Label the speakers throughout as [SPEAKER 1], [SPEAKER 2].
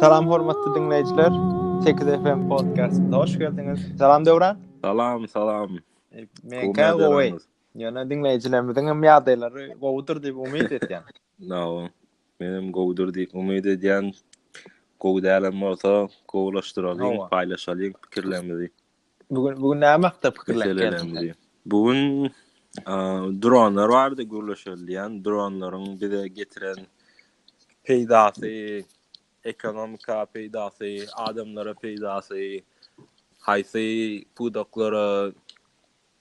[SPEAKER 1] Salam hormatly dinleyijiler. 8 FM podcastına hoş geldiniz. Salam Döwran.
[SPEAKER 2] Salam.
[SPEAKER 1] Men gowy. Ýöne dinleyijilerimizin hem ýagdaýlary gowudur diýip umyt etýän.
[SPEAKER 2] No, menem gowdur diýip umyt edýän. Gowdalam bolsa, gowlaşdyralyň, paýlaşalyň pikirlerimizi.
[SPEAKER 1] Bugün näme pikirler geldi?
[SPEAKER 2] Bugün dronlar bardy gürleşilýän. Dronlaryň bize getiren peýdasy, ekonomika peýdasy, adamlara peýdasy, haýsy pudaklara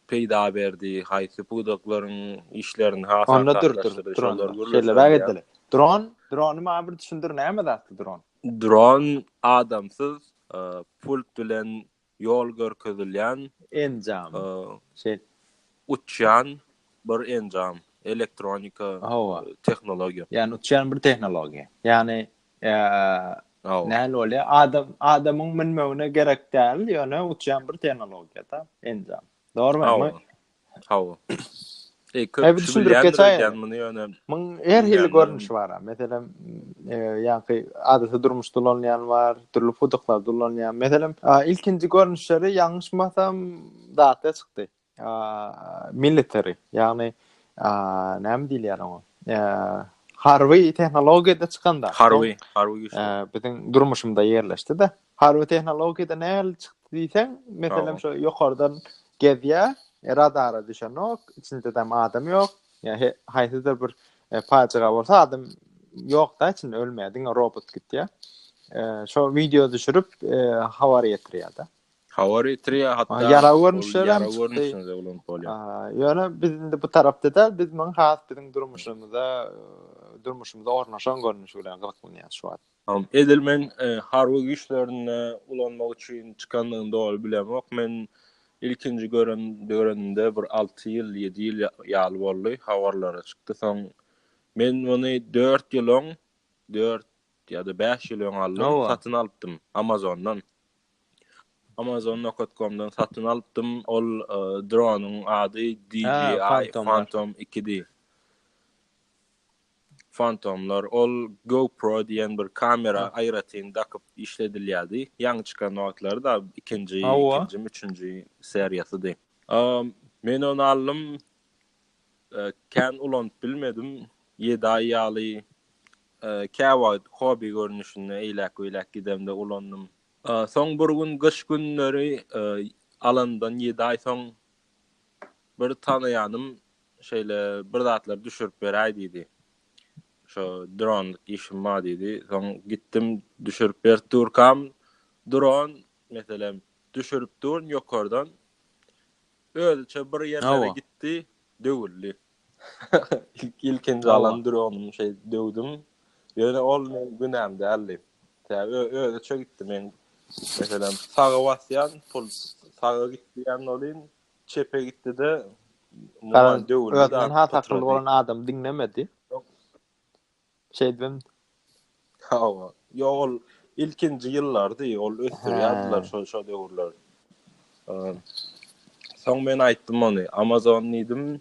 [SPEAKER 2] peýda berdi, haýsy pudaklaryň işlerini
[SPEAKER 1] hasaratlaşdyrdy. Drone ma bir düşündir näme zatdy drone?
[SPEAKER 2] Drone adamsız pult bilen yol görkezilýän
[SPEAKER 1] enjam.
[SPEAKER 2] Uçan bir enjam, elektronika tehnologiýa.
[SPEAKER 1] Yani uçan bir tehnologiýa. Yani näle bolýar? Adamyň minmegine gerek däl, ýöne uçan bir tehnologiýa ta enjam. Doğrumy?
[SPEAKER 2] Hawa.
[SPEAKER 1] Bir düşündirip geçäýär. Muň her hili görnüş bar. Meselem ýa-ni adata durmuşda bolanlar bar, türlü pudaklar bolanlar. Meselem ilkinji görnüşleri ýalňyşmasam data çykdy. Military, ýa-ni näme diýilýär onu? Harwy tehnologiýada çykanda.
[SPEAKER 2] Harwy
[SPEAKER 1] bizim durmuşymda ýerleşdi-de. Harwy tehnologiýada näle çykdy diýsen, meselem şo ýokardan gezýär, radara düşenok, içinde de adam yok. Yani haýsydyr bir paýçyga bolsa adam yok da içinde ölmeýän robot gitdi. Şo video düşürüp hawary ýetirýär.
[SPEAKER 2] Hawary ýetirýär, hatda
[SPEAKER 1] yara görnüşler hem ýöne bizim de bu tarapda da biz men has bizim durmuşymyza ornaşan görnüş bilen gaplanýar şu an.
[SPEAKER 2] Edilmen harwy güýçlerine ulanmak üçin çykanlygyny ol bilemok. Men ilkinji görende bir 6 ýyl, 7 ýyl ýaly boldy, hawarlara çykdy. Soň men muny 4 ýyl 4 ýa-da 5 ýyl aldım, satyn aldım Amazondan. Amazon.com'dan satyn aldım. Ol drone'un ady DJI Phantom 2D. Phantomlar ol GoPro diýen bir kamera aýratyn dakyp işledilýärdi. Ýaňy çykan notlary da 2-nji, 3-nji seriýasydy. Men onu aldım. Kan ulanyp bilmedim. 7 ay ýaly käwa hobi görnüşine eýlek gidemde ulandım. Soň bir gün gyş günleri alandan 7 ay soň bir tanaýanym şeýle bir zatlar düşürüp beräý diýdi. Şo drone işim ma diýdi. Soň gittim düşürüp berturkam. Drone meselem düşürüp durun ýokardan ölçe bir ýerlere gitdi, döwüldi. İlkinji alan drone'um döwdüm. Ýöne ol günemde aldy. Ölçe gitdim men. Meselem sağa basýan, pul sağa gitdiýän olyn, çepe gitdi de döwüldi.
[SPEAKER 1] Öňden ha taklyp bolan adam dinlemedi. Şeydim.
[SPEAKER 2] Ýol ilkinji ýyllardy, ol ösdürýärdiler şo döwürler. Soň men aýtdym ony, Amazon diýdim,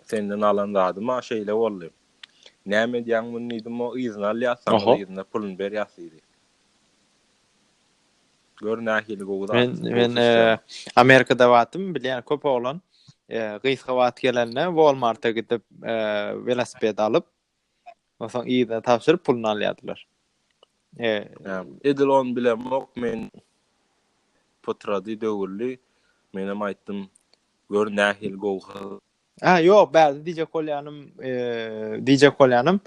[SPEAKER 2] senden alan zadym, şeýle boldy. Näme diýäň muny diýdim, o izin alýarsam, izine pulun berýärsiňdi. Görnähili gowda.
[SPEAKER 1] Men Amerikada watym, bilýän köp olan gysga wat gelende Walmart'a gidip velosiped alyp soň ýa-da tapşyryp pulunu alýardylar.
[SPEAKER 2] Edil on bilemok, men potrady döwürli. Menem aýtdym, görnähili gowga.
[SPEAKER 1] Ýok, bäzi diýjek bolýanym,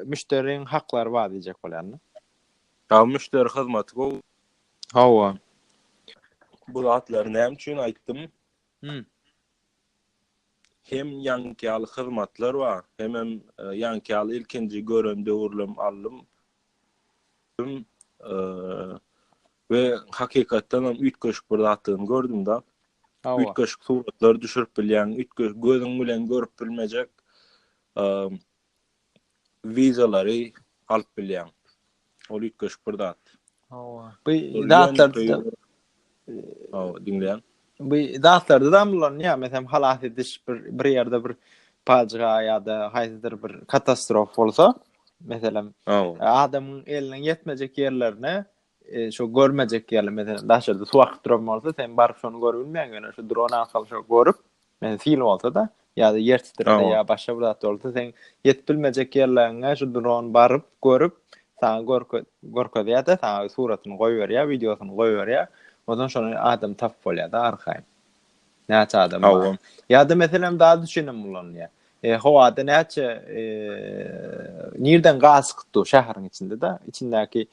[SPEAKER 1] müşteriň haklary bar diýjek bolýanym.
[SPEAKER 2] Müşteri hyzmaty gow.
[SPEAKER 1] Hawa.
[SPEAKER 2] Bu zatlar näme üçin aýtdym? Hem ýankyýaly hyzmatlar bar, hem ýankyýaly ilkinji görende urlum aldym. Ve hakykatdan ütköşük bir zatdyny gördüm da. Ütköşük suratlar düşürüp bilýän, gözüň bilen görüp bilmejek vizalary alyp bilýän. Ol ütköşük bir zat.
[SPEAKER 1] Bu zatlar
[SPEAKER 2] dinleýän.
[SPEAKER 1] Bu zatlarda da bolýar, meselem halat ediş bir ýerde bir paýçyga ýa-da haýsydyr bir katastrof bolsa, Meselem
[SPEAKER 2] Awa.
[SPEAKER 1] adamın eline yetmejek yerlerine şu görmejek yerler mesela daşarda suwak durum bolsa sen baryp şonu görebilmeýän gene şu drone arkaly şu görüp men film bolsa da ýa-da yer titrede
[SPEAKER 2] Awa.
[SPEAKER 1] ýa başga bir zat bolsa sen yetip bilmejek yerlerine şu drone baryp görüp sana görkezýär-de sana suratyny goýberýär, videosyny goýberýär. Ondan sonra adam tap bolýar da arkaýyn. Näçe adam
[SPEAKER 2] Awa.
[SPEAKER 1] bar. Ýa-da meselem daha düşünem bulanýar. Howada näçe nirden gaz çıkdy şäherin içinde de içindäki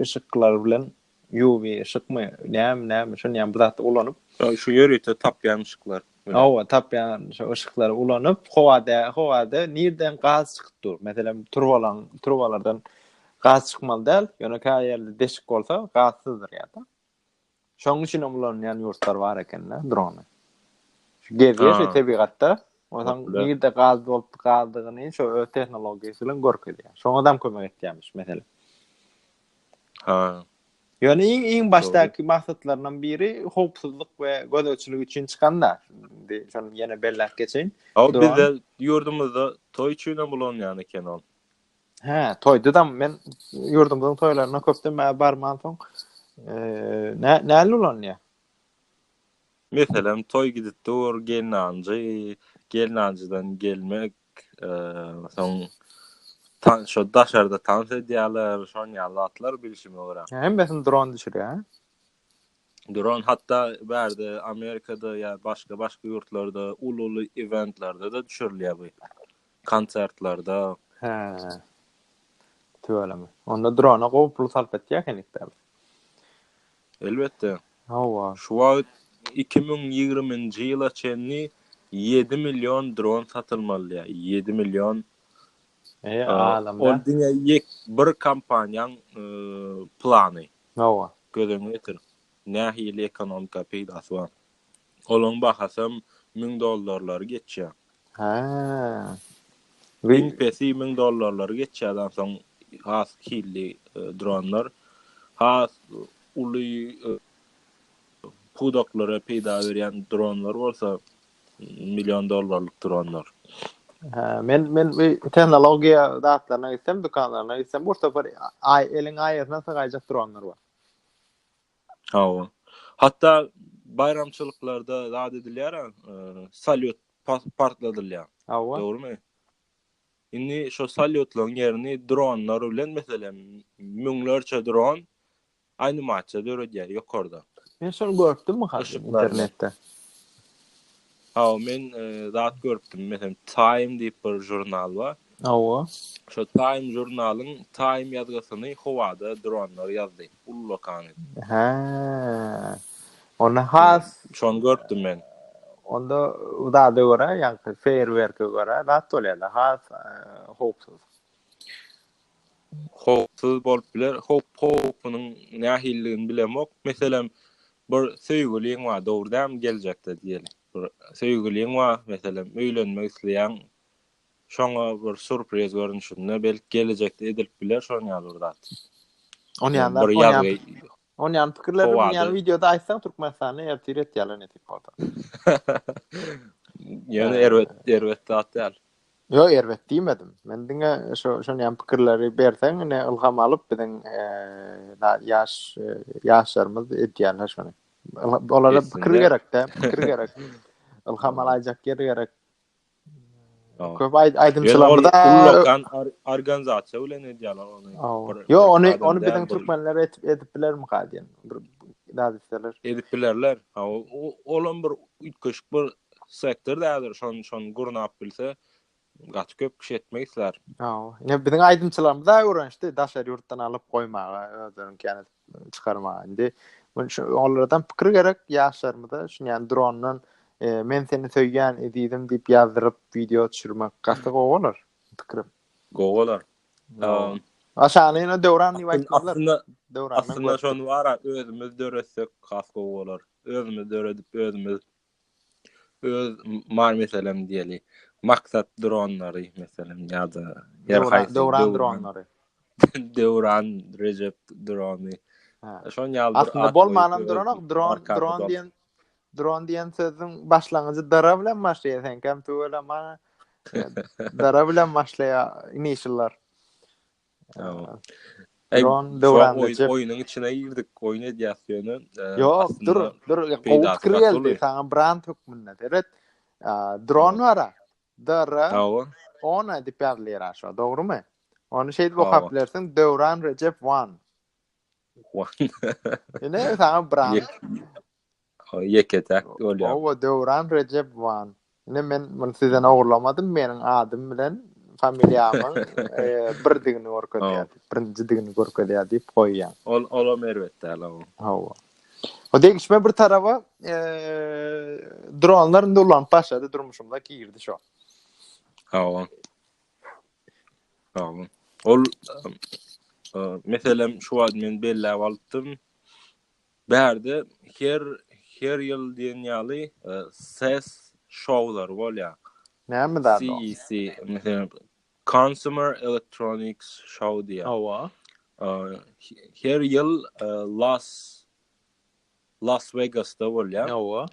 [SPEAKER 1] ışıklar bilen UV ışıkmy näme şonu bu zatda ulanyp
[SPEAKER 2] Şu ýerite tapýanşyklar.
[SPEAKER 1] Awa tapýan şu ışıklar ulanyp howada nirden gaz çıkdy. Meselem turbalardan gaz çıkmaly däl. Ýöne ka ýerde deşik bolsa gazsızdyr ýa-da. Şoň üçin ulanýan ýurtlar bar eken-de drone. Şu gezýär tabiatda. Odan nirde gaz bolup galdygyny şu tehnologiýasy bilen görkezýär. Şoňadan kömek etýärmiş meselem.
[SPEAKER 2] Ha.
[SPEAKER 1] Yani iň başdaky maksatlaryndan biri howpsuzlyk we gözegçilik üçin çykanda. Şonu ýene bellek geçeýin.
[SPEAKER 2] Bizde ýurdumyzda toy üçin bulanýan eken ol.
[SPEAKER 1] He, toyda da men ýurdumyzyň toýlaryna köpden barman soň näle bolanýar?
[SPEAKER 2] Meselem toy gidip dur gelnancıdan gelmek soň şu daşarda tans edýärler, şon ýalatlar bilişimi ora.
[SPEAKER 1] Hemmesin drone düşürýär.
[SPEAKER 2] Drone hatta berde Amerikada ýa başga ýurtlarda ululu eventlarda da düşürilýär bu. Konsertlarda.
[SPEAKER 1] He. Töölemi. Onda drone gowpul salp etýär kenikde.
[SPEAKER 2] Elbette.
[SPEAKER 1] Hawa.
[SPEAKER 2] Şu wagt 2020-nji ýyla çenli 7 milyon drone satylmaly. 7 milyon.
[SPEAKER 1] Alamda.
[SPEAKER 2] On diňe bir kampaniýaň plany.
[SPEAKER 1] Hawa.
[SPEAKER 2] Gödüňe getir. Nähili ekonomika peýdasy bar. Olaň bahasam $1000 geçýär.
[SPEAKER 1] Ha.
[SPEAKER 2] Wing pesi $1000 geçýärden soň has hilli dronlar has uly pudoklara peýda berýän dronlar bolsa $1,000,000 dronlar.
[SPEAKER 1] Men tehnologiýa datlaryna gitsem, dukanlaryna gitsem, bursa bir elin aýaryna sygaýjak dronlar bar.
[SPEAKER 2] Hawa. Hatta bayramçylyklarda zat edilýär, salyut partladylýar.
[SPEAKER 1] Hawa.
[SPEAKER 2] Dogrymy? Indi şu salyutlaryň ýerini dronlar bilen meselem müňlerçe dron animasiýa döredýär ýokarda.
[SPEAKER 1] Men şonu gördüm internetde.
[SPEAKER 2] Ha, men zat görüpdim. Meselem Time diýip bir jurnal bar.
[SPEAKER 1] Hawa.
[SPEAKER 2] Şu Time jurnalyň Time ýazgasyny howada dronlar ýazdy. Ullokany.
[SPEAKER 1] Ha. Ona has
[SPEAKER 2] Şonu görüpdim men.
[SPEAKER 1] onda da göre ýa-da fairwerke göre lat bolýar. Has howpsuz.
[SPEAKER 2] Howpsuz bolup biler. Howpynyň nähilligini bilemok. Meselem bir söýgüliň bar, dogrudan geljekde diýelim. Bir söýgüliň bar, meselem öýlenmek isleýän şoňa bir surpriz görünüşinde belki gelecekde edilip biler şoň ýalurdat.
[SPEAKER 1] Onyan pikirleri ýa videoda aýtsaň türkmenistany ýa-da ýalan etip boldy.
[SPEAKER 2] Ýani erwet datýar.
[SPEAKER 1] Yo, erwet diýmedim. Men diňe şonu pikirleri berseň ne ilham alyp biziň ýaşlarymyz edýärler şonu. Olara pikir gerek-de, ilham alaýjak yer gerek. Köp aýdymçylarymyzda
[SPEAKER 2] ullokan organizasiýa bilen edýärler ony.
[SPEAKER 1] Yo, onu biziň türkmenler edip bilermi gadýan? Dadyslar
[SPEAKER 2] edip bilerler. Ha, olan bir ütköşük bir sektor dädir. Şon gurnap bilse gaty köp kişi etmek isler.
[SPEAKER 1] Ha, ne biziň aýdymçylarymyz da öwrenişdi, daşar ýurtdan alyp goýmaga, özlerini känit çykarmaga. Indi onlardan pikir gerek ýaşlarymyzda şu ýani drondan men seni söýýän edidim diýip ýazdyryp video düşürmek gaty gowalar. Pikirim.
[SPEAKER 2] Gowalar.
[SPEAKER 1] Aşaňy ýene döwran ýaýtdylar.
[SPEAKER 2] Aslında şonu var, özümüz döretsek gas gowalar. Özümüz döredip özümüz meselem diýeli. Maksat dronlary meselem ýa-da
[SPEAKER 1] döwran dronlary.
[SPEAKER 2] Döwran Recep drony. Şon ýaldyr.
[SPEAKER 1] Aslında bolmanan dron diýen sözüň başlangyjy dara bilen başlaýar. Sen kim töwelema Dara bilen başlaya initial'lar.
[SPEAKER 2] Tamam.
[SPEAKER 1] Drone
[SPEAKER 2] Şu
[SPEAKER 1] döwranda
[SPEAKER 2] oyunun içine girdik. Oyun edyasyonu
[SPEAKER 1] Yok,
[SPEAKER 2] aslında
[SPEAKER 1] dur. Gowy
[SPEAKER 2] peydası
[SPEAKER 1] pikir geldi.
[SPEAKER 2] oluyor.
[SPEAKER 1] Sana brand hükmünde. Evet. Drone var. Dara
[SPEAKER 2] Awa.
[SPEAKER 1] ona edip ýazylýar aşağı. Doğru mu? Onu şey bu
[SPEAKER 2] Awa.
[SPEAKER 1] kaplersin. Döwran Recep One. Ne sana brand?
[SPEAKER 2] Yeketek oluyor.
[SPEAKER 1] O Döwran Recep One. Ne men sizden ogurlamadım. Meniň adym bilen familiýamyň birdigini görkezýär. Birinjidigini görkezýär diýip goýýan.
[SPEAKER 2] Ola merwetde ala.
[SPEAKER 1] Hawa. O değişme bir tarafa dronlar nurlanıp başladı durmuşumda girdi şu.
[SPEAKER 2] Awa. Ol meselem şu wagt men belläp aldım. Bärde her ýyl diýen ýaly ses şowlar bolýar.
[SPEAKER 1] Näme dädi?
[SPEAKER 2] CEC, mesela Consumer Electronics Show diye.
[SPEAKER 1] Hawa.
[SPEAKER 2] Her yıl Las Vegas'ta bolýar.
[SPEAKER 1] Hawa.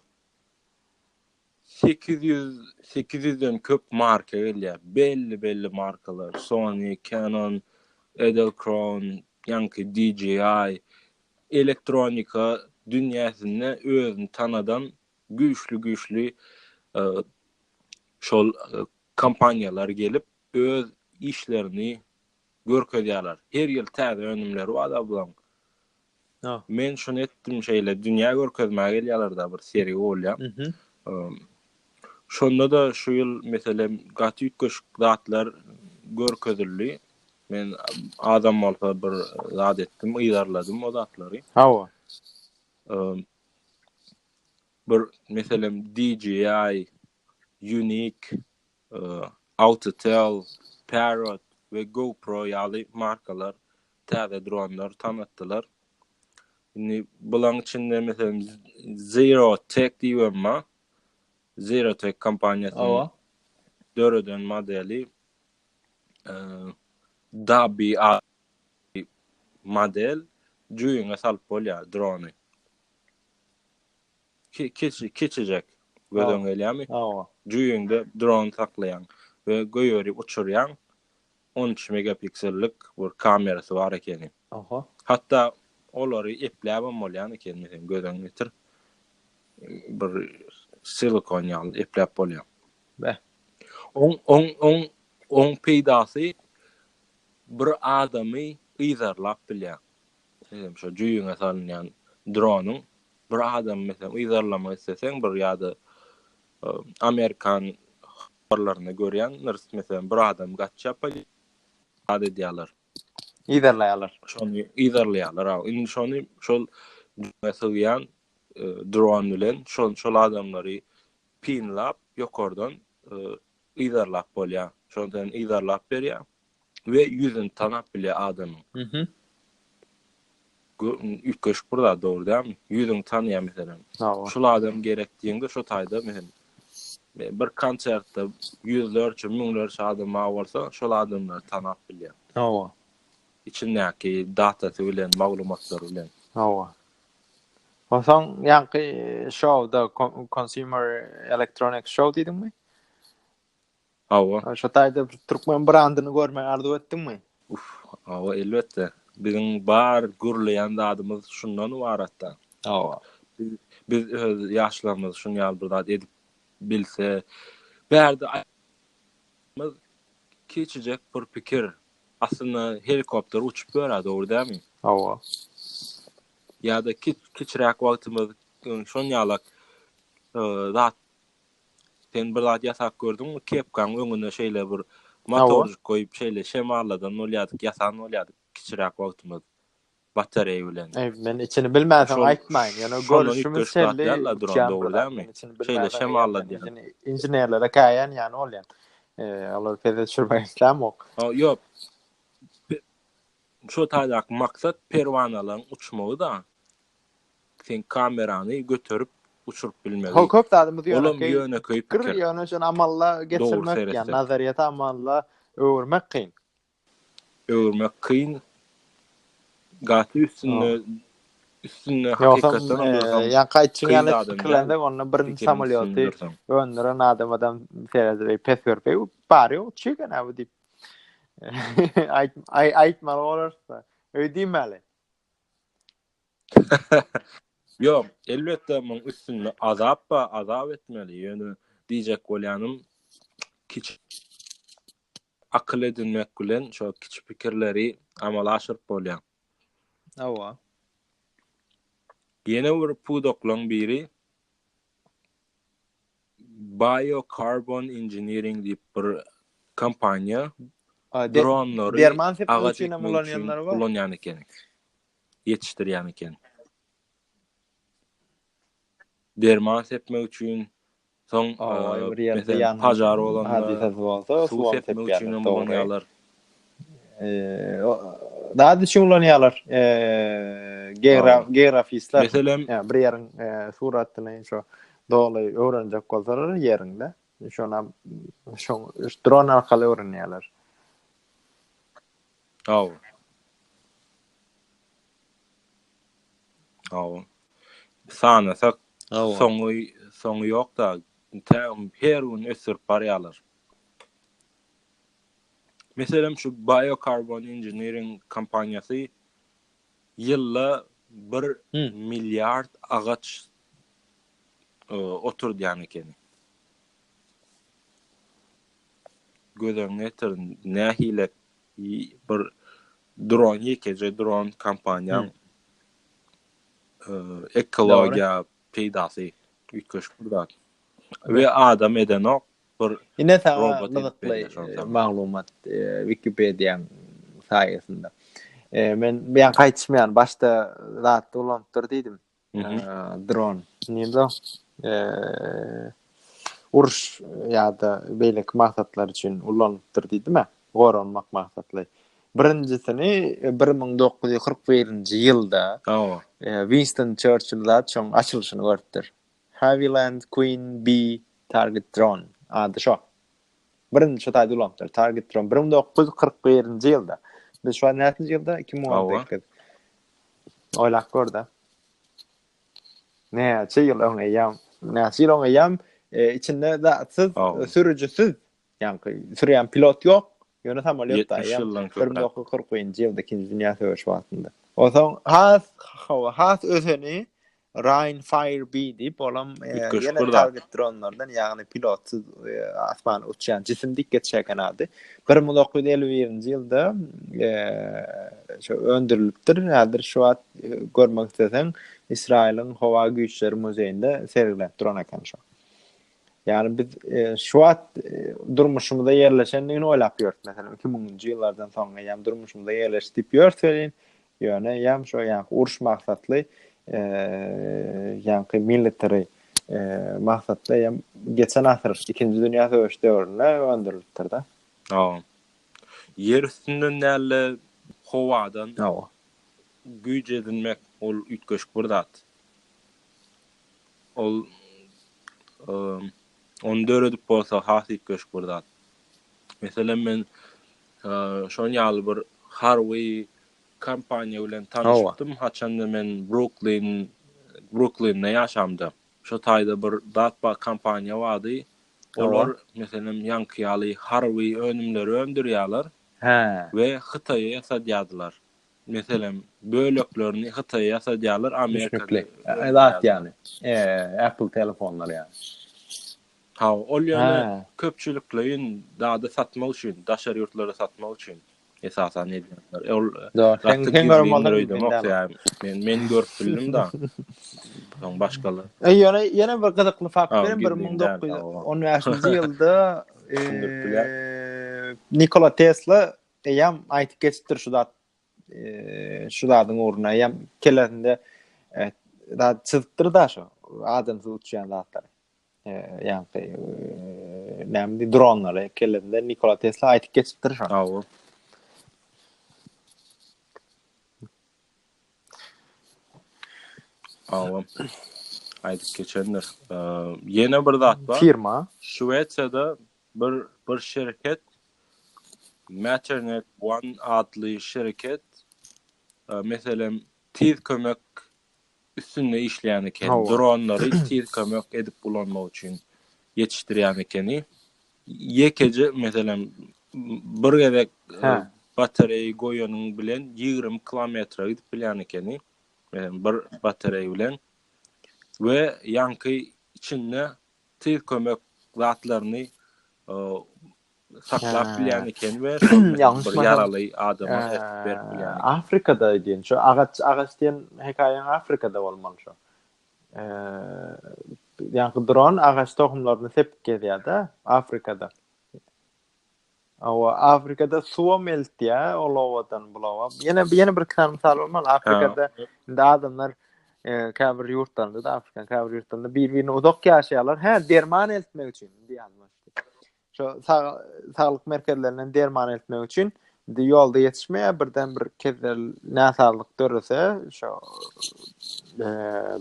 [SPEAKER 2] 800'den köp marka gelýär. Belli markalar. Sony, Canon, Edelkrone, ýa-ni DJI, elektronika dünýäsinde özüni tanadan güýçli şol kampaniýalar gelip öz işlerini görkezýärler. Her ýyl täze önümleri wada bulan. Men şunu etdim şeýle dünýä görkezmäge gelýärler da bir seri bolýar. Şonda da şu ýyl meselem gaty ýetgeş zatlar görkezildi. Men adam bolsa bir zat etdim, ýarladym o zatlary.
[SPEAKER 1] Hawa.
[SPEAKER 2] Bir meselem DJI, Unique, Autotel, Parrot ve GoPro ýaly markalar täze dronlar tanıtdylar. Indi bulan içinde meselem Zero Tech diýýärmi? Zero Tech kompaniýasynyň döreden modeli Dabi model juýuňa salyp bolýar drony. Keçecek gödön gelýärmi? Juýuňda drone saklayan ve goýuryp uçuryan 13 megapiksellik bir kamerasy bar ekeni. Hatta olary epläp bolýan ekeni gödön getir. Bir silikon ýaly epläp bolýar. On peýdasy bir adamy ýyzarlap bilýär. Şu juýuňa salynýan dronyň bir adam mesela ýyzarlamak isteseň bir ýa-da Amerikan habarlaryna görýän mesela bir adam gatçap ade diýerler.
[SPEAKER 1] Ýyzarlaýarlar.
[SPEAKER 2] Şonu ýyzarlaýarlar. Indi şonu şol meseleýän drone bilen şol adamlary pinlap ýokardan ýyzarlap bolýar. Şondan ýyzarlap berýär we ýüzüni tanap bilýär adamyň. Ýetgeş burada dogry dämi? Ýüzüni tanýar mesela. Şol adam gerekdiğinde şu taýda mesela bir konsertde yüzlerce, miňlerce adam bolsa, şol adamlar tanap bilýär.
[SPEAKER 1] Hawa.
[SPEAKER 2] İçindäki datasy bilen, maglumatlary bilen.
[SPEAKER 1] Hawa. Osan ýa-ni showda Consumer Electronics Show diýdimmi?
[SPEAKER 2] Hawa.
[SPEAKER 1] Şu taýda Türkmen brandyny görmäge arzuw etdiňmi?
[SPEAKER 2] Hawa elbetde. Bizim bar gürleýän adamymyz şundan ibaratda.
[SPEAKER 1] Hawa.
[SPEAKER 2] Biz ýaşlarymyz şunu ýaly bir zat edip bilse, bärde keçecek bir pikir. Aslında helikopter uçup görä, dogry dämi?
[SPEAKER 1] Hawa.
[SPEAKER 2] Ya da kiçirek wagtymyz şon ýalak zat sen bir zat ýasak gördüňmi? Kepkaň öňüne şeýle bir motor koýup şeýle şemarladan bolýardyk, ýasan bolýardyk kiçirek wagtymyz batareýa bilen.
[SPEAKER 1] Men içini bilmäsem aýtmaýyn. Ýani görüşimiz şeýle
[SPEAKER 2] dogry dämi? Şeýle şemarladan.
[SPEAKER 1] Inženerlere käýän ýani bolýan. Olar pede çürmäýsem ok.
[SPEAKER 2] Ýok. Şu taýdak maksat perwanalaryň uçmagy da sen kamerany götürüp uçurup bilmeli.
[SPEAKER 1] Köp adamymyz ýöne
[SPEAKER 2] köýüp
[SPEAKER 1] pikir ýöne şonu amalla geçirmek ýa-ni nazariýata amalla öwürmek kyn.
[SPEAKER 2] Öwürmek kyn. Gaty üstüne hakykatan
[SPEAKER 1] ýa gaýtçyň pikirlende onu bir samolýoty öndüren adam ferede pes görpey bari uçuyor ne dip. Aytmalı olursa. Ödeyimeli.
[SPEAKER 2] Yok, elbette men üstünde azap etmeli. Yani diyecek bolyanım kiç akıl edinmek bilen şu kiç pikirleri amala aşırıp bolyan.
[SPEAKER 1] Awa.
[SPEAKER 2] Yine bir pudoklan biri Biocarbon Engineering diýip bir kampanya dronları
[SPEAKER 1] Derman sepme
[SPEAKER 2] ağaç
[SPEAKER 1] üçin
[SPEAKER 2] ekmek üçün
[SPEAKER 1] kullanyanlar var.
[SPEAKER 2] kullanýan eken. Yetiştirýän eken. Derman sepmek üçin soň
[SPEAKER 1] Bir ýerde
[SPEAKER 2] mesela
[SPEAKER 1] ýan
[SPEAKER 2] pajar bolanda
[SPEAKER 1] hadisesi bolsa,
[SPEAKER 2] suw
[SPEAKER 1] suwam
[SPEAKER 2] sepmek
[SPEAKER 1] sepýärler.
[SPEAKER 2] üçin kullanýarlar.
[SPEAKER 1] Daha düşün kullanýarlar. Geografistler.
[SPEAKER 2] Meselem
[SPEAKER 1] Ya bir ýeriň suratyny şo doly öwrenjek bolsalar ýerinde. Şona dron arkaly öwrenýärler.
[SPEAKER 2] Aw. Sanasak soňy ýok da her gün ösürip barýarlar. Meselem şu Biocarbon Engineering kampanyasy ýylla 1 milyard agaç oturýan eken. Gözüňe ýetirin nähile bir dron kampanya ekologiýa peýdasy ýetgeş burda. Ve adam edenok bir
[SPEAKER 1] Yine sana
[SPEAKER 2] robot
[SPEAKER 1] nızıklı maglumat Wikipedia sayesinde. Men bir an kaçmayan başta rahat ulanıp durdum. Drone. Neydi o? Uruş ya da beylek maksatlar için ulanıp durdum mi? Goranmak maksatlı. Birincisini 1941-nji ýylda Winston Churchill'da çoň açylyşyny görtdir. Havilland Queen Bee Target Drone adı şo. Birinci taýda ulanıpdyr. Target Drone 1941-nji ýylda. Biz şu an näçinji ýylda? 2010'da. Oylap gör da. Näçe ýyl öňeýär. Näçe ýyl öňeýär. İçinde zatsız, sürücüsüz. Yani süreýän pilot ýok. Ýöne samolyot da ýa 1940-njy ýylda ikinji dünýä söwüşi wagtynda. Oson has özüni Ryan Fire B diýip bolam ýene target dronlardan ýagny pilotsuz asman uçýan jisim dik geçýän ady. 1951-nji ýylda şo öndürilipdir. Häzir şu wagt görmek istesem Israýlyň Howa güýçleri muzeýinde sergilenip duran eken şo. Yani biz şu wagt durmuşymyzda ýerleşendigini oýlap ýörd. Mesela 2000-nji ýyllardan soňra ýam durmuşymyzda ýerleşip ýörtserin, ýöne ýam şo ýa uruş maksatly yani military maksatly ýam geçen asyr ikinji dünýä söwüşi döwründe öndürilipdir da.
[SPEAKER 2] Yer üstünden näle howadan güýç edinmek ol ütgeş burdat. Ol on döredip bolsa has ütgeş burdat. Mesela men şon ýaly bir Harvey kampanya bilen tanıştım. Haçanda men Brooklyn'de ýaşamdy. Şo taýda bir datba kampanya bardy. Olar meselem ýankyýaly Harvey önümleri öndürýärler. Ve Hytaýa ýasadýardylar. Meselem böleklerini Hytaýa ýasadýarlar Amerikada.
[SPEAKER 1] Zat yani. Apple telefonlar yani.
[SPEAKER 2] Ol ýöne köpçüliklerin dada satmak üçin, daşary ýurtlara satmak üçin esasan edýärler. Ol men görüp bildim da. Soň başgalar.
[SPEAKER 1] Ýene bir gyzykly fakt bilen 1910-njy ýylda Nikola Tesla ýam aýtyp geçipdir şu dadyň uğruna ýam kelerinde da çyzypdyr da şo adamsy uçýan zatlar. Yani näme dronlar kelerinde Nikola Tesla aýtyp geçipdir şo.
[SPEAKER 2] Aýdyp geçenler. Ýene bir zat bar.
[SPEAKER 1] Firma.
[SPEAKER 2] Şweçýada bir şirket Matternet One adly şirket meselem tiz kömek üstünde işleyen eken dronları tiz kömek edip bulanmak üçin yetiştirýän ekeni. Yekece mesela bir gerek
[SPEAKER 1] Ha.
[SPEAKER 2] batareyi goýanyň bilen 20 kilometre gidip bilen ekeni. Bir batareyi bilen we ýanky içinde til kömek zatlaryny saklap bilen eken we şol mesela bir
[SPEAKER 1] Ýalňyşmasam
[SPEAKER 2] ýaraly adama etip berip bilen eken.
[SPEAKER 1] Afrikada diýen şu agaç diýen hekaýaň Afrikada bolmaly şu. Ýa-ni dron agaç tohumlaryny sepip gelýär-de Afrikada. Afrikada suwa meltýär, olawadan bulawa. Ýene bir kan misal bolmaly. Afrikada indi adamlar käbir ýurtlarynda da Afrikan käbir ýurtlarynda bir-birini uzak ýaşaýarlar. Derman eltmek üçin diýýärler. Şu saglyk merkezlerinden derman eltmek üçin ýolda ýetişmeýär, birden bir kezler näsarlyk dörese şu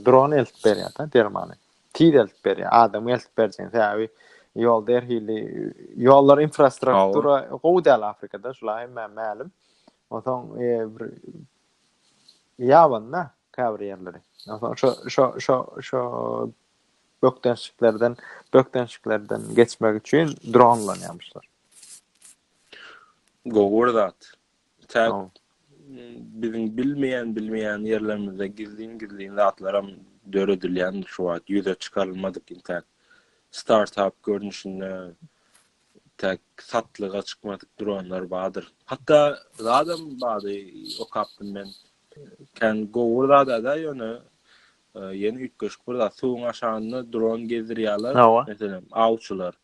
[SPEAKER 1] dron eltip berýär dermany. Tid eltip berýär, adam eltip berýän täbi ýol derhili ýollar infrastruktura gowdal Afrikada şulay ma'lum. Otaň bir ýabanna käbir ýerleri. Şo bökdenşiklerden geçmek için dronlanýarmyşlar.
[SPEAKER 2] Gowurdat. Bizim bilmeýän ýerlerimizde gizlin zatlaram döredilýän şu wagt ýüze çykarylmadyk internet. Startup görnüşinde tek satlyga çykmadyk dronlar bardyr. Hatda adam bady okapdym men. Kan gowurda da ýöne yeni ütgeş burada suwun aşagyny dron gezdirýärler. Mesela awçylar.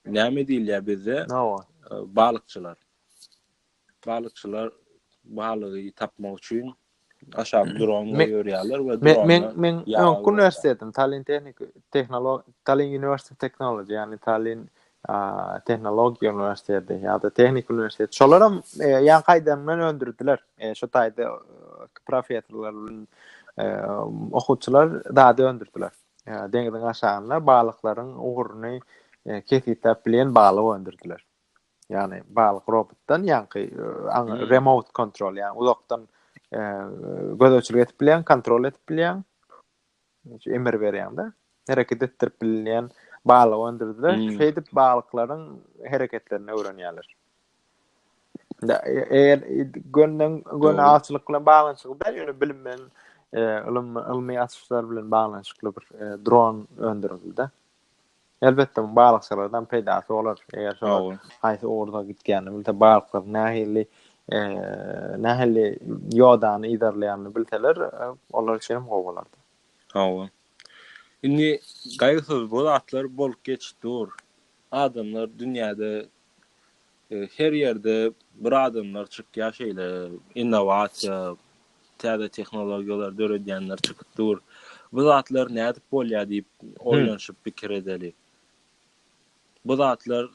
[SPEAKER 2] Näme diýilýär bizde? Balykçylar. Balykçylar balygy tapmak üçin aşağı dron goýýarlar we
[SPEAKER 1] men üniversitetim Tallinn Tallinn University of Technology yani Tallinn Tehnologiýa Üniversiteti ýa-da Tehnik Üniversiteti. Şolaram ýa gaýdamdan öndürdiler. Şu taýda professorlar bilen okuwçylar da öndürdiler. Deňizden aşagyna balyklaryň uguruny kesip bilen balyk öndürdiler. Yani balyk robotdan ýa-ni remote control ýa-ni uzakdan gözöçülük etip bilen, kontrol etip bilen emir berýär-de. Hereket ettirip bilen balyk öndürdiler. Şeýdip balyklaryň hereketlerini öwrenýärler. Eğer gönne açılık bilen bağlanşykly ýöne bilim bilen ilmi açyşlar bilen bağlanşykly bir dron öndürildi. Elbetde bu balıkçılardan peýdasy bolar. Eger şo haýsy orada gitgäni bilse balıklar nähili ýodany idarlaýany bilseler olar üçin gowalardy.
[SPEAKER 2] Indi gaýgysyz bu atlar bolup geçdir. Adamlar dünýäde her ýerde bir adamlar çykyp ýaşaýlar, innovasiýa, täze tehnologiýalar döredýänler çykypdyr. Bu zatlar nädip bolýar diýip oýlanşyp pikir edeli. Bu zatlar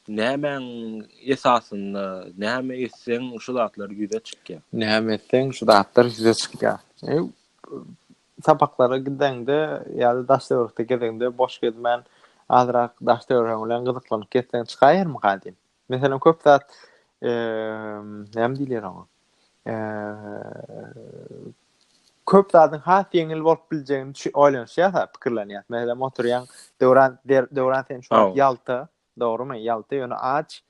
[SPEAKER 2] nämen esasynda, näme etseň şu zatlar ýüze çykýar.
[SPEAKER 1] Näme etseň şu zatlar ýüze çykýar. Sapaklara gidende ýa-da daşdöwrekde gezende boş gezmän azrak daşdöwrek bilen gyzyklanyp ketseň çykaýarmy gadym? Meselem köp zat näme diýler ona? Köp zatyň has ýeňil bolup biljeğini oýlanýar, pikirlenýär. Meselem oturýan döwran sen şu ýalty, dogrymy? Ýalty ýöne aç,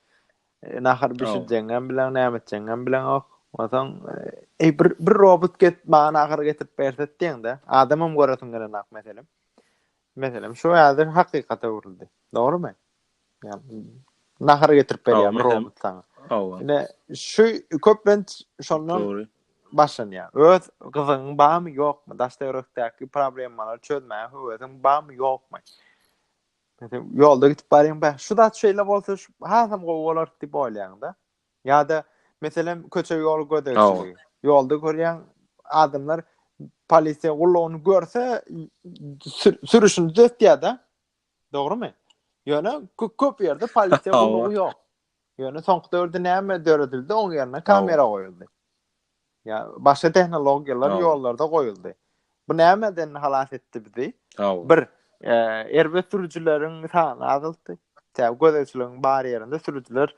[SPEAKER 1] nahar bişirjeňem bilen näme etjeňem bilen ok. Otaň bir robot bana ahir getirip bersetdiň-de, adamym göresin gelen ak meselem. Meselem şu ýaly hakykata urildi. Dogrymy? Ýa nahar getirip berýär robot sana. Ine şu köplen şondan başlanýar. Öz gyzyň barmy ýokmy? Daşdöwrekdäki problemler çözmäge özüň barmy ýokmy? Meselem ýolda gitip barýan, şu da şeýle bolsa hasam gowalar diýip oýlaýan-da. Ýa-da meselem köçe ýol göderýär. Ýolda görýän adamlar polisiýa gullugyny görse sürüşini düzeltýär-de. Dogrymy? Ýöne köp ýerde polisiýa gullugy ýok. Ýöne soňky döwürde näme döredildi? Oň ýerine kamera goýuldy. Ya başga tehnologiýalar ýollarda goýuldy. Bu nämeden halas etdi bizi? Bir erbet sürücüleriň sany azaltdy. Täze gözleçiligiň bar ýerinde sürücüler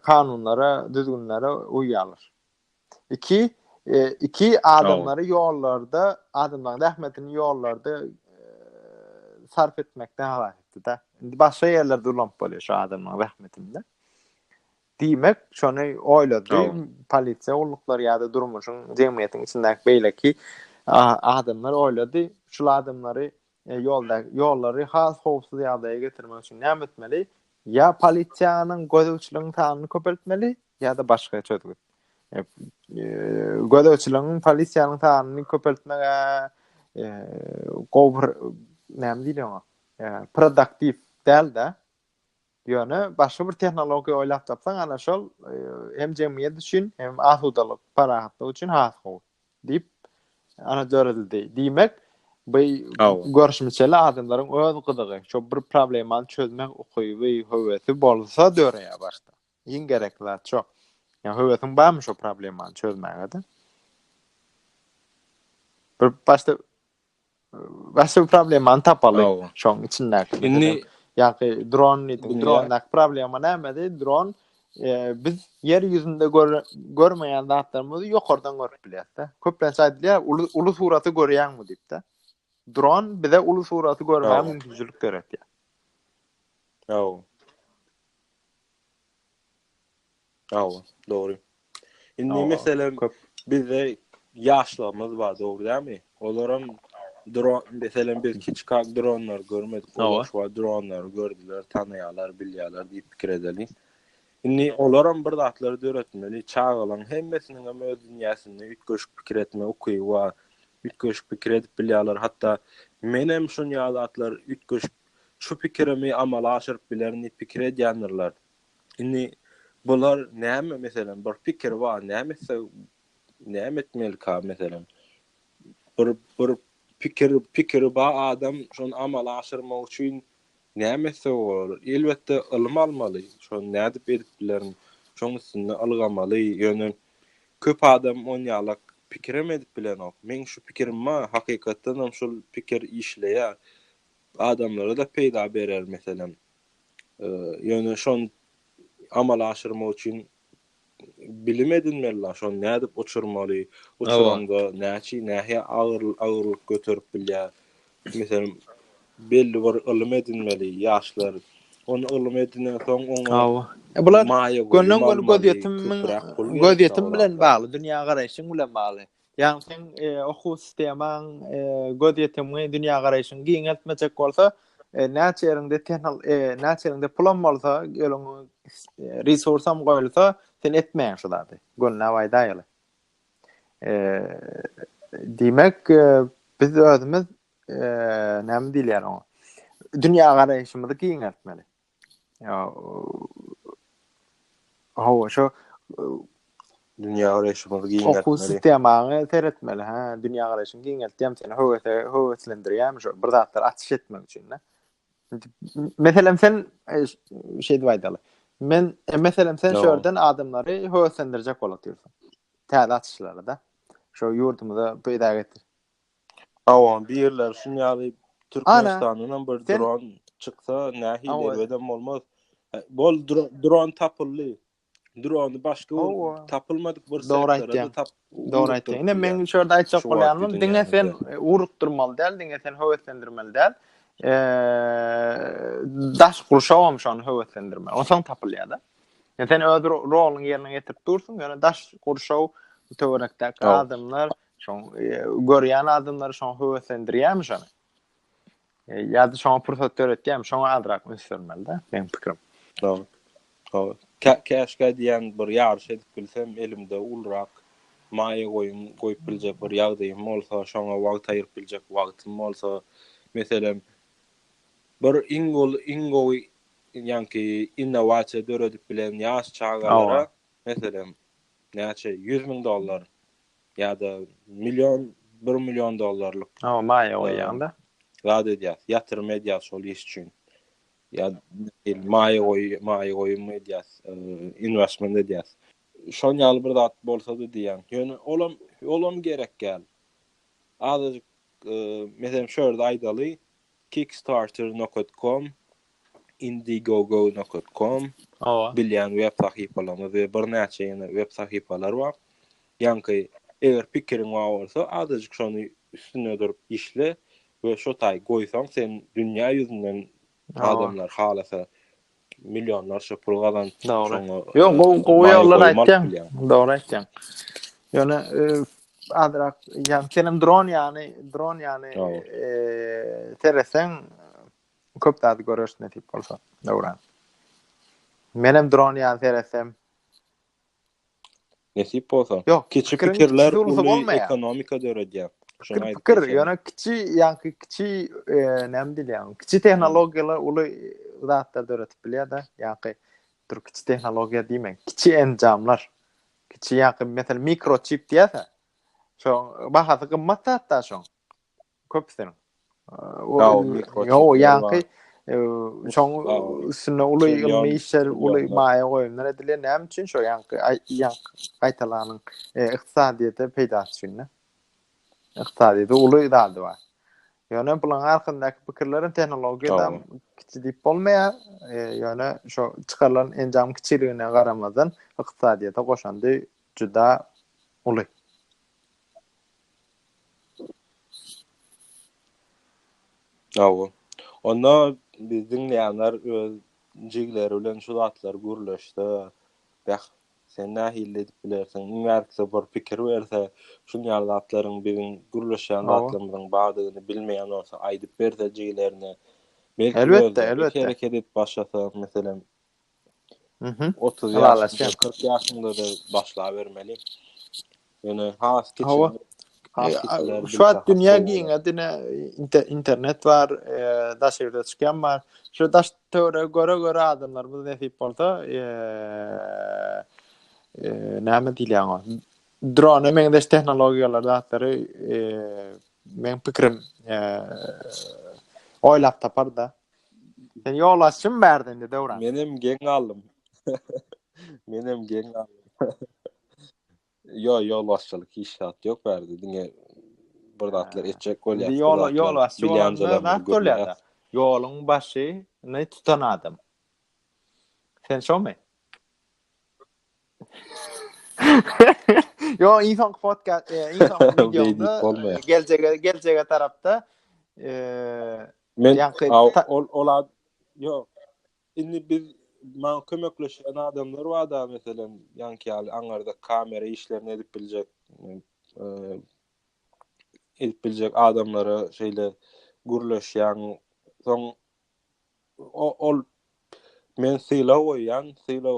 [SPEAKER 1] kanunlara, düzgünlere uýýarlar. İki adamları ýollarda, adamlaryň rahmetini ýollarda sarf etmekden halas etdi. bolýapdy da. Indi başga ýerlerde ulanıp bolýar şu adamyň rahmetinde. Diýmek, şonu oýlady, polisiýa ulluklar ýa-da durmuşyň jemgyýetiň içindäki beýleki adamlar oýlady, şu adamlary ýollary has howpsuz ýagdaýa getirmek üçin näme etmeli? Ya polisiýanyň gözegçiliginiň tanyny köpeltmeli, ýa-da başga çözüm. Gözegçiligiň polisiýanyň tanyny köpeltmege gowr näme diýler ona? Produktiv däl-de. Ýöne başga bir tehnologiýa oýlap tapsaň, ana şol hem jemgyýet üçin, hem asudalyk, parahatlyk üçin has how diýip ana döredildi. Diýmek, bu görüşmeli adamlaryň öz gydygy, şo bir problemany çözmek ukyby, höwesi bolsa döreýär başda. Iň gerekli şo. Ya höwesiň barmy şo problemany çözmäge de? Bir başda problemany tapaly şoň içindäki. Ýa-ki drone problema näme? Drone biz yer ýüzünde görmeýän zatlarymyzy ýokardan görüp bilýär-de. Köplençe aýdylýar, uly suraty görýärmi diýip-de. Drone bize uly suraty görmäge mümkinçilik beredýär.
[SPEAKER 2] Doğru. Indi meselem bizde ýaşlarymyz bar, doğru dämi? Olaram drone meselem bir kiçik dronelar görmedik. Olar dronelar gördüler, tanıyalar, bilýärler diýip pikir edeli. Indi olaram bir zatlary döretmeli, çağılan hemmesiniň hem öz dünýäsinde ütköşük pikir etme okuýy we ütköşük pikir edip bilýärler. Hatda menem şo ýazatlar ütköşük şu pikirimi amala aşyryp bilerini pikir edýändirler. Indi bular näme meselem bir pikir var, näme etmeli ka meselem. Bir pikir ba adam şonu amala aşyrmak üçin näme soýar? Elbetde ilim almaly. Şonu nädip edip bilerini, şoň üstünde algamaly. Ýöne köp adam on ýalyk pikir edip bilenok. Men şu pikirim ma hakykatdan hem şol pikir işleýär. Adamlara da peýda berer meselem. Ýöne şonu amala aşyrmak üçin bilim edinmeli, şonu nädip uçurmaly, uçuranda nähä agyrlyk göterip bilýär. Meselem belli bir ilim edinmeli ýaşlar. Onu ilim edinen soň oňa
[SPEAKER 1] bular gönlen gödýetim bilen bagly, dünýä garaýşyň bilen bagly. Ýani sen okuw sistemaň gödýetimi, dünýä garaýşyň giňeltmejek bolsa, näçe ýerinde pulam bolsa, ýöne resursam goýulsa, sen etmeýän şolary. Gönle waýdaýaly. Diýmek, biz özümiz näme diýler ona? Dünýä garaýşymyzy giňeltmeli. Şo
[SPEAKER 2] dünýä garaýşymyzy giňeltmeli.
[SPEAKER 1] Okuw sistemagy teretmeli, dünýä garaýşyny giňeltýär, seni höwetlendirýär, şo bir zatlar atış etmek üçin. Meselem sen diýýärler. Men meselem sen şörden adamlary höwetlendirjek bolatyrsyň. Täze atışlary da. Şo ýurdumyza peýda getir.
[SPEAKER 2] Bir ýerler şuňaly Türkmenistanyň bir drone çyksa nähili berwedem bolmaz. Bol drone tapyldy. Drone başga tapylmadyk bir sekterde
[SPEAKER 1] Doğru aýtdyň. Ine men şurada aýtjak bolýarmym, diňe sen urukdurmaly däl, diňe sen höwetlendirmeli däl. Daş gurşawam şonu höwetlendirmeli. Oňa tapylýar da. Sen öz roluň ýerine getirip dursun, ýöne daş gurşaw töwerekdäki adamlar, şoň görýän adamlar şoň höwetlendirýärmi şonu? Ýa-da şoňa pursat töretýärmi? Şoňa adrak göstermeli da, benim pikirim.
[SPEAKER 2] Doğru. Käşke diýen bir ýarşy edip bilsem elimde ulrak maýa goýup biljek bir ýagdaýym bolsa, şoňa wagt aýryp biljek wagtym bolsa, meselem bir ingowy ýa-ki innowasiýa döredip bilen ýaş çağalara meselem näçe $100,000 ýa-da $1 milyon
[SPEAKER 1] maýa goýýanda.
[SPEAKER 2] Zat edýär, ýatyrym edýär şol iş üçin. Ya maýa goýum edýär, investment edýär. Şoň ýaly bir zat bolsa da diýen. Ýöne olam gerek gel. Azyk meselem şöyle aýdaly kickstarter.com, indiegogo.com bilýän web sahypalary we bir näçe ýene web sahypalar bar. Ýa-ki eger pikiriň bolsa, azyk şonu üstüne durup işle we şo taý goýsaň sen dünýä ýüzünden Adamlar halasa milyonlarça pul kazan.
[SPEAKER 1] Doğru. Yok, o yollar aytcan. Doğru aytcan. Yani adrak yani senin drone yani teresen köp dady görüş netip bolsa. Doğru. Menem drone yani teresem
[SPEAKER 2] Nesip bolsa.
[SPEAKER 1] yok.
[SPEAKER 2] Kiçi
[SPEAKER 1] Pikirin
[SPEAKER 2] pikirler
[SPEAKER 1] olsa
[SPEAKER 2] uly
[SPEAKER 1] bolmaýar.
[SPEAKER 2] ekonomika döredýär. Şoňa aýdyp
[SPEAKER 1] Pikir
[SPEAKER 2] geçelim.
[SPEAKER 1] yani kiçi näme diýýär? Kiçi tehnologiýalar uly zatlar döretip bilýär da. Yani kiçi tehnologiýa diýmek. Kiçi enjamlar. Kiçi yani mesela mikrochip diýärse. Şo bahasy gymmat da şoň. Köpsen. O yani şoň üstüne uly ilmi işler, uly maýa goýumlar ediler. Näme üçin şo yani gaýtalanyň ykdysadyýete peýda etýänler. Ykdysadyýete uly daldy bar. Yani bulan arkandaky pikirlerin tehnologiýadan kiçi diýip bolmaýar. Yani şo çykarlan enjam kiçiligine garamazdan ykdysadyýete goşandy juda uly.
[SPEAKER 2] Onda bizdiň ýanlar öz jigleri bilen şu zatlar gürleşdi. Bäh, sen nähille edip bilersiň? Näçe bir pikir berse, şu ýarlatlaryň birin gürleşýän zatlaryň bardygyny bilmeýän bolsa, aýdyp berse jiglerini. Belki
[SPEAKER 1] Elbette.
[SPEAKER 2] Hareket edip başlasa, meselem 30
[SPEAKER 1] ýaşynda,
[SPEAKER 2] 40 ýaşynda da başlap bermeli. Yani
[SPEAKER 1] şu an dünya giňedine internet var, daşyrda çykýan bar. Şu daş töre göre adamlar bu näsip bolsa, näme diýýär? Drone meňdeş tehnologiýalar zatlary men pikirim oýlap tapar da. Sen ýolaşçym berdinde döwran.
[SPEAKER 2] Menem geň aldım. Menem geň aldım. Ýolbaşçylyk işat ýok berdi. Diňe bir zatlar etjek bolýar.
[SPEAKER 1] Ýolbaşçy bolýar. Ýoluň başyny tutan adam. Sen şomy? Yo, insan podcast, insan videoda gelecege tarapda
[SPEAKER 2] men ola yo indi biz man kömekleşen adamlar var da mesela yanki angarda kamera işlerini edip bilecek adamlara şeýle gürleşýän soň ol men syla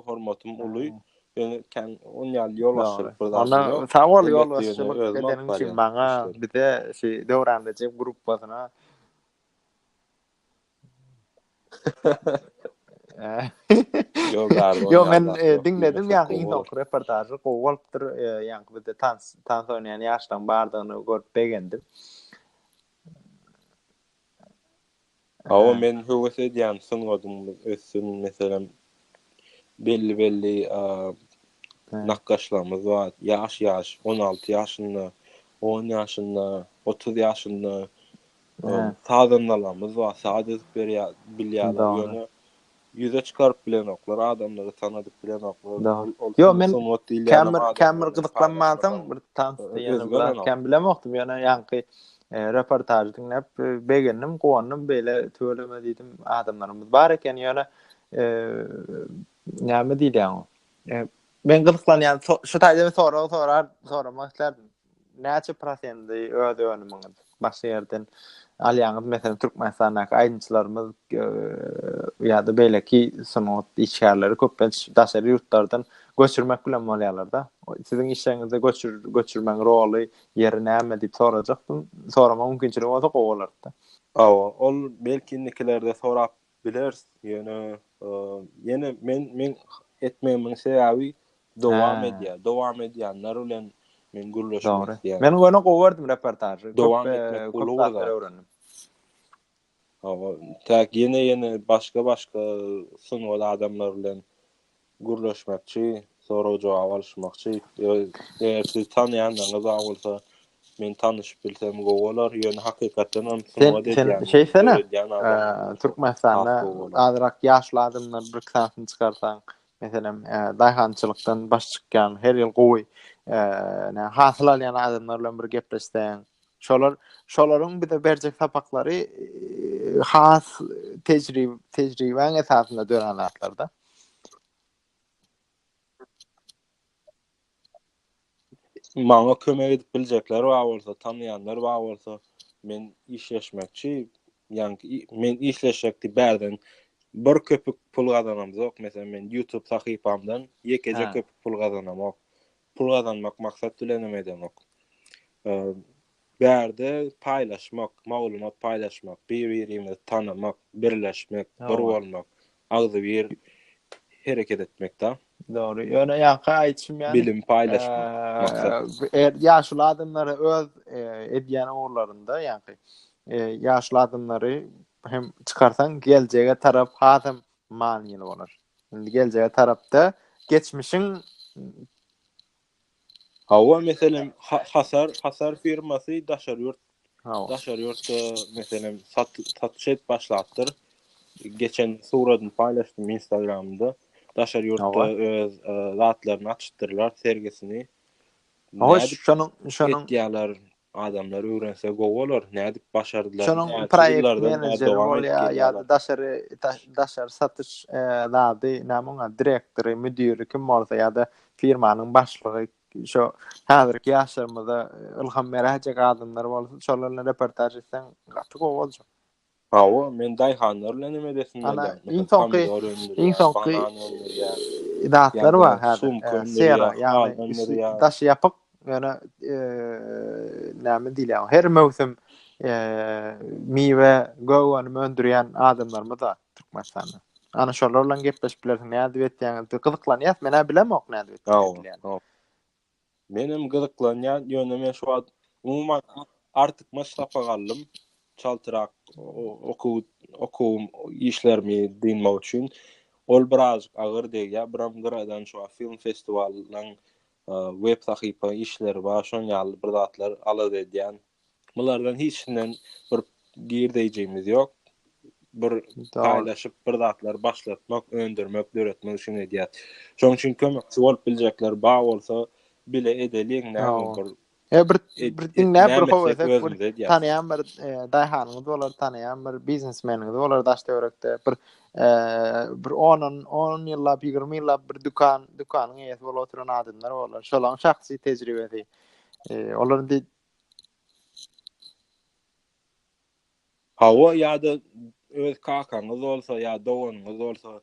[SPEAKER 2] hormatym uly. Yani on ýol
[SPEAKER 1] Ona sawal ýolbaşçylyk edeniň üçin maňa bize döwrandajy gruppasyna Yo, men dinledim ýa-ni insan reportajy gowulypdyr, ýa-ni bize tansoňyan ýaşdan bardygyny görüp begendim.
[SPEAKER 2] Men höwes edýän suňadym ösün meselem belli nakkaşlarymız var. Yaş 16 ýaşynda, 10 ýaşynda, 30 ýaşynda sadanlarymız var. Sadat bilýärler ýöne yüze çykaryp bilen oklar, adamlary tanadyp bilen oklar.
[SPEAKER 1] Yo, men kämir gyzyklanmadım, bir tansyýany käm bilemokdum. Ýani reportaj dinlep begendim, gowandym, beýle tööleme diýdim adamlarymyz bar eken. Ýöne näme diýýär? Men gyzyklanýan şu taýda soramak islerdim. Näçe prosenty öde önümiň başga ýerden alýanyz, meselem Türkmenistanyň aýdynçylarymyz ýa-da beýleki sanat işgärleri köpüň daşary ýurtlardan göçürmek bilen bolýarlar da. Siziň işleňizde göçürmeň roly, ýeri näme diýip sorajakdym. Sorama mümkinçilik bolsa gowalardy.
[SPEAKER 2] Ol belki indikilerde sorap bilers. Ýene men etmeýimin sebäbi dowam edýänler bilen men gürleşmek diýär.
[SPEAKER 1] Men onu gowardym reportajy.
[SPEAKER 2] Dowam etmek bolýar. Tak ýene başga sunuwal adamlar bilen gürleşmekçi, soraw jogap alşmakçy. Siz tanýanlaryňyz bolsa men tanyşyp bilsem gowalar. Ýöne hakykatdan hem sunuwal edýän.
[SPEAKER 1] Türkmenistanda azrak ýaşly adamlar bir kitasyny çykarsaň, meselem daýhançylykdan baş çykýan her ýyl gowy hasyl alýan adamlar bilen bir gepleşsen, Şolaryň bize berjek sapaklary has tejribeň esasynda dörenlerdi.
[SPEAKER 2] Maňa kömek edip biljekler bar bolsa, tanýanlar bar bolsa, men işleşmekçi, ýani men işleşekdi bärden bir köpük pul gazanamyk. Mesela men YouTube sahypamdan ýekeje köpük pul gazanamok. Pul gazanmak maksat dilenemedemok. Bärde paýlaşmak, maglumat paýlaşmak, bir-birini tanamak, birleşmek, bir bolmak, agzy bir hereket etmek-de.
[SPEAKER 1] Doğru. Ýöne ýa-da aýtşym ýani
[SPEAKER 2] Bilim paýlaşmak maksat.
[SPEAKER 1] Ýaşly adamlary öz edýän oglarynda ýa-ni ýaşly adamlary hem çykarsaň geljege tarap hasam manyly bolar. Indi geljege tarapda geçmişiň
[SPEAKER 2] Hawa meselem hasar firmasy daşarýurt meselem satış et başlatdyr. Geçen suradyny paýlaşdym Instagramda. Daşarýurtda öz zatlaryny açdyrlar sergisini.
[SPEAKER 1] Hoş şonuň
[SPEAKER 2] etdiýärler adamlar öwrense gowy bolar. Nädip başardylar?
[SPEAKER 1] Şonuň proýekt menejeri bolýar ýa-da daşary satış zady, näme direktory, müdiri kim bolsa ýa-da firmanyň başlygy şo häzirki ýaşlarymyzda ilham berýäjek adamlar bolsa, şolarla reportaj etsen gaty gowy boljak.
[SPEAKER 2] Hawa men daýhanlar bilen nime desin
[SPEAKER 1] Ana iň soňky datlar bar häzir. Sera ýani daş ýapyk ýöne näme diýler? Her mövsüm miwe gowany öndürýän adamlar da Türkmenistanda. Ana şolar bilen gepleşip bilersiň, näde etdiňiňi gyzyklanýar, men bilemok näde etdiňiňi.
[SPEAKER 2] Menim gyzyklanýan ýönüme şu an umuman artyk maşrapa gallym. Çaltyrak okuwum işlerimi dinmek üçin ol biraz agyr diýär. Biram garadan şu film festivalynyň web sahypa işleri bar, şoň ýaly bir zatlar alady edýän. Bulardan hiçinden bir girdejimiz ýok. Bir paýlaşyp bir zatlar başlatmak, öndürmek, döretmek üçin edýär. Şoň üçin kömekçi bolup biljekler bar bolsa bile edeliň näme
[SPEAKER 1] bir diňläp bir howa tanýan bir daýhanyňyz bolar, tanýan bir biznesmeniňiz bolar daş döwrekde bir 10 ýyllap 20 ýyllap bir dukanyň eýesi bolup oturan adamlar bolar. Şolaryň şahsy tejribesi. Olaryň
[SPEAKER 2] hawa ýa-da öz kakaňyz bolsa ýa dowanyňyz bolsa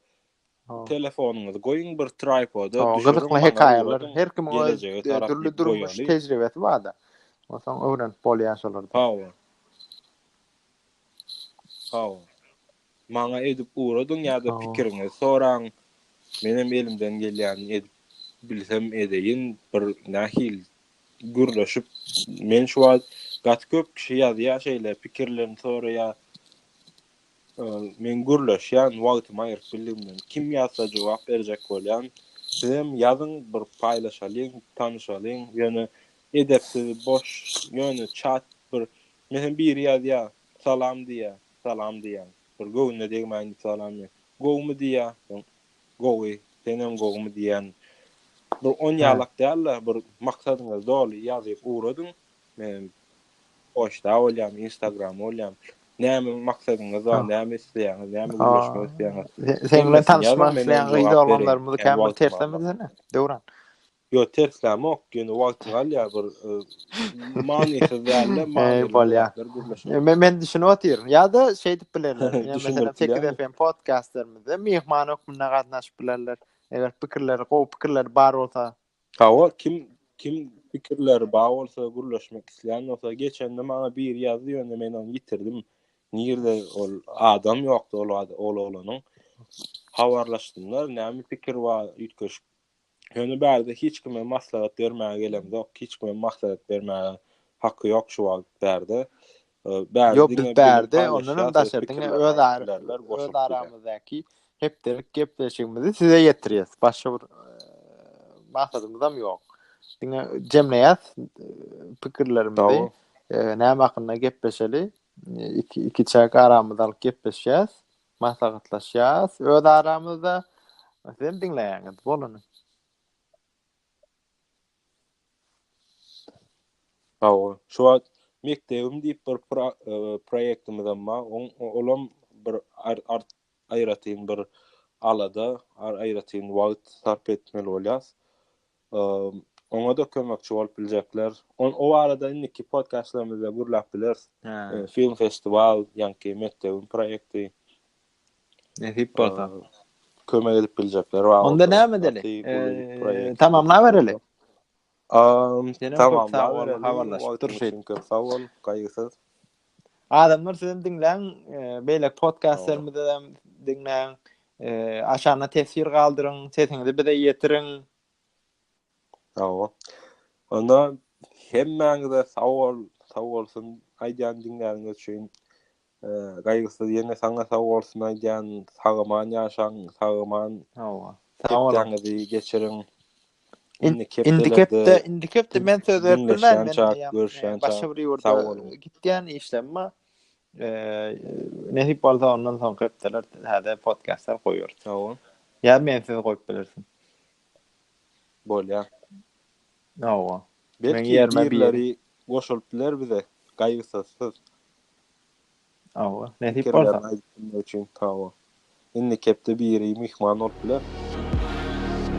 [SPEAKER 2] telefonuňyzy goýuň bir tripoda
[SPEAKER 1] gyzykly hekaýalar her kim türlü durmuş tejribesi barda. Osaň öwrenip bolýar şolar.
[SPEAKER 2] Hawa. Maňa edip uradyň ýa-da pikiriňi soraň. Menem elimden gelýän edip bilsem edeýin bir nähil gürleşip men şu an gat köp kişi ýazýar şeýle pikirlerini soraýar. Men gürleşýän wagtymy aýryp bilimden kim ýazsa jogap berjek bolýan. Sizem ýazyň bir paýlaşalyň, tanyşalyň, ýöne edepsiz boş ýöne chat bir men bir ýazýar salam diýär. Bir gowna diýmän salam. Gowmy diýär. Gowy, senem gowmy diýän. Bir 10 ýalyk däller, bir maksadyňyz doly ýazyp uradyň. Men poçta bolýan, Instagram bolýan. Näme maksadyňyz bar, näme isleýäňiz, näme görüşmek isleýäňiz.
[SPEAKER 1] Sen bilen tanışmak isleýän gyýda olanlarymyzy käme terslemizmi? Döwran.
[SPEAKER 2] Yo terslemok, ýöne wagt galýar bir manysyz däller,
[SPEAKER 1] bolýar. Men düşünip otyrum. Ýa-da şeý diýip bilerler. Mesela TKFM podcastlarymyzda mehman okumuna gatnaşyp bilerler. Eger pikirleri bar bolsa.
[SPEAKER 2] Hawa kim pikirleri bar bolsa, gürleşmek isleýän bolsa, geçende maňa bir ýazdy ýöne men onu ýitirdim. Nirde ol adam ýokdy ol olanyň. Habarlaşdymlar, näme pikir bar ýetkeş. Ýöne bärde hiç kime maslahat bermäge gelemdi, hiç kime maslahat bermäge hakkı ýok şu wagt bärde.
[SPEAKER 1] Bärde ondan daşardyň öz aramyzdaky hep derek gepleşigimizi size ýetirýäs. Başga bir maksatymyzam ýok. Diňe jemleýäs pikirlerimizi näme hakynda gepleşeli, iki çak aramyzda alyp gepleşýäs, maslahatlaşýas, öz aramyzda sen diňleýäňiz bolany.
[SPEAKER 2] Hawa, şu Mektebim diýip bir proýektimiz amma olam bir aýratyn bir alada aýratyn wagt sarp etmeli bolýas. Oňa da kömekçi bolup biljekler. O arada indiki podcastlarymyzda gurlap bilers. Film festival ýa-ki mektebim proýekti.
[SPEAKER 1] Nähip bolsa.
[SPEAKER 2] Kömek edip biljekler.
[SPEAKER 1] Onda näme edeli? Tamamla bereli.
[SPEAKER 2] Tamam,
[SPEAKER 1] habarlaşıp durşyt.
[SPEAKER 2] Sağ ol, gaýgysyz.
[SPEAKER 1] Adamlar sizin dinlen, beýle podcastlarymyzda dinlen, aşana tesir galdyryň, sesiňizi bize ýetirin.
[SPEAKER 2] Tamam. Onda hemmäňize sağ olsun aýdan dinläňiz üçin. Gaýgysyz ýene saňa sağ olsun aýdan, sagaman ýaşaň, sagaman. Sağ olun. Geçirin.
[SPEAKER 1] Indikepde men söz verdim başga bir ýurda gitgen işlemma nähip bolsa ondan soň köpdeler hada podcastlar goýýar.
[SPEAKER 2] Tamam.
[SPEAKER 1] Ýa men siz goýup bilirsin.
[SPEAKER 2] Bolýar.
[SPEAKER 1] Awa.
[SPEAKER 2] Belki ýerleri goşulyp biler bize. Gaýgysyz.
[SPEAKER 1] Awa. Nähip bolsa
[SPEAKER 2] üçin tamam. Indikepde biri mihman bolup biler.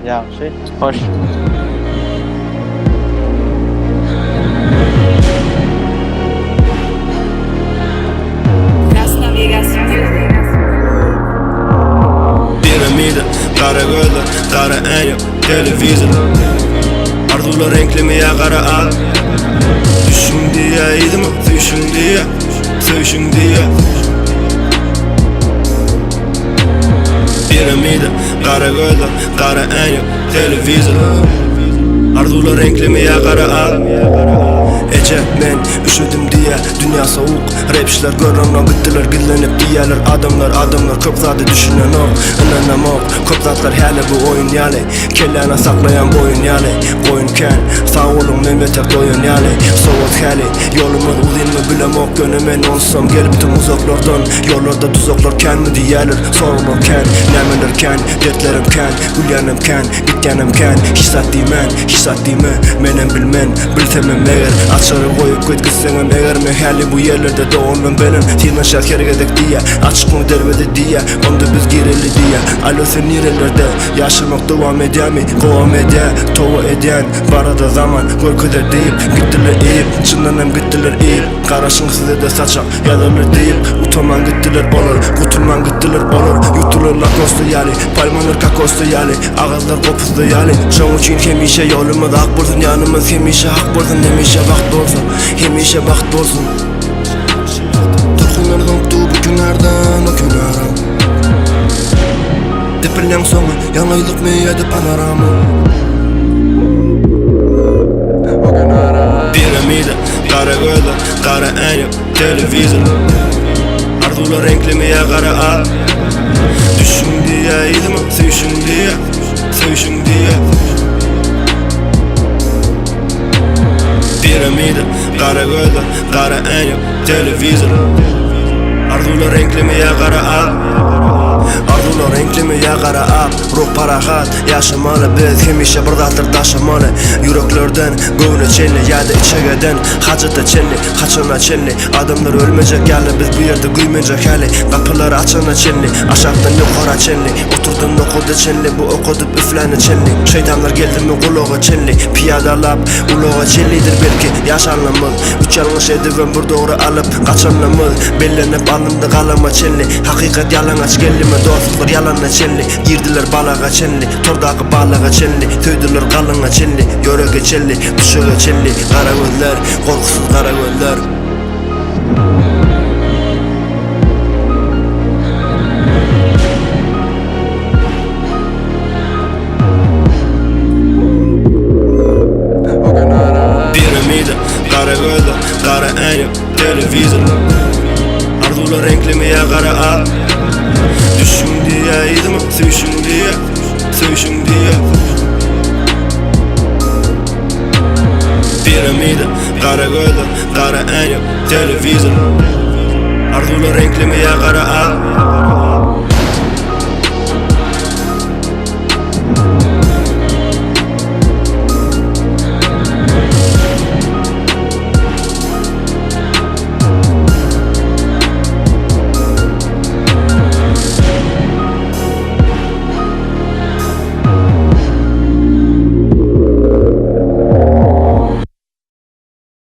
[SPEAKER 1] Ýaxşy. Hoş.
[SPEAKER 3] Piramida, kara gözler, kara enyo, televizor. Arzular renklimi ya kara al. Düşün diye idimi, söýüşün diye. Piramida, kara gözler, kara enyo, televizor. Arzular renklimi ya kara al. Ece men üşüdüm diye dünya soğuk. Rapçiler görünen gittiler gillenip diyeler. Adamlar köp zady düşünen o. Inanam o. Köp zatlar hali bu oyun yali. Kellana saklayan boyun yali. Koyunken sağ olun Mehmet'e doyun yali. Soğut hali yolumuz uzun mu bilem ok. Gönümen olsam gelipdim uzaklardan. Yollarda tuzaklarken mi diyeler. Sorulurken, nemelerken, dertlerimken, gülyanımken, gitkenimken. Hissatdiymen, menem bilmen, biltemem eger. Açarı koyup gitgisseňem eger men hali bu yerlerde doğulmam benim. Tiýmen şart kergedek diye, açyk mı derbede diye. Onda biz gireli diye. Alo sen nerelerde, yaşamak devam edýärmi? Gowam edýär, towa edýän. Barada zaman görkeder deyip gitdiler eýip, çyndanam gitdiler eýip. Garaşyň size de saçak, ýalanlar deyip. Utaman gitdiler olur, gutulman gitdiler olur. Yutulur lakosta ýaly, palmalar kakosta ýaly. Agazlar kopuzda ýaly. Şoň üçin hemişe ýolumyz ak bolsun, ýanymyz hemişe hak bolsun, hemişe wagt bolsun, hemişe wagt bolsun. Turkunlar döndü bu günlerden o günlere. Depillen soňy ýanylyk meýedi panorama. Piramida, kara gözler, kara enyo, televizor. Arzular renklimi ya kara al. Düşün diye idimi, söýüşün diye. Piramida, kara gözler, kara enyo, televizor. Arzular renklimi ya kara al. Arzular renklimi ya kara al. Ruh parahat, yaşamalı biz hemişe bir zatlar daşamalı. Yüreklerden göwne çenli ýa-da içegeden hajata çenli, haçana çenli. Adamlar ölmejek ýaly biz bu ýerde güýmejek hali. Kapylar açana çenli, aşakdan ýokara çenli. Oturdum okuda çenli, bu okudup üfleni çenli. Şeytanlar geldimi kulağa çenli. Piyadalap ulağa çenlidir belki yaşanlamız. Üç yanlış edivem bir doğru alıp kaçanlamız. Bellenip alındı kalama çenli. Hakikat yalan aç gelime dostluklar yalanla çenli. Girdiler balaga çenli, tordaki balaga çenli. Töydüler kalına çenli, yörege çenli, düşöge çenli. Kara gözler, korkusuz kara gözler. Piramida, kara gözler, kara enyo, televizor. Arzular renklimi ya kara al. Düşün diye idimi, söýüşün diye. Piramida, kara gözler, kara enyo, televizor. Arzular renklimi ya kara al.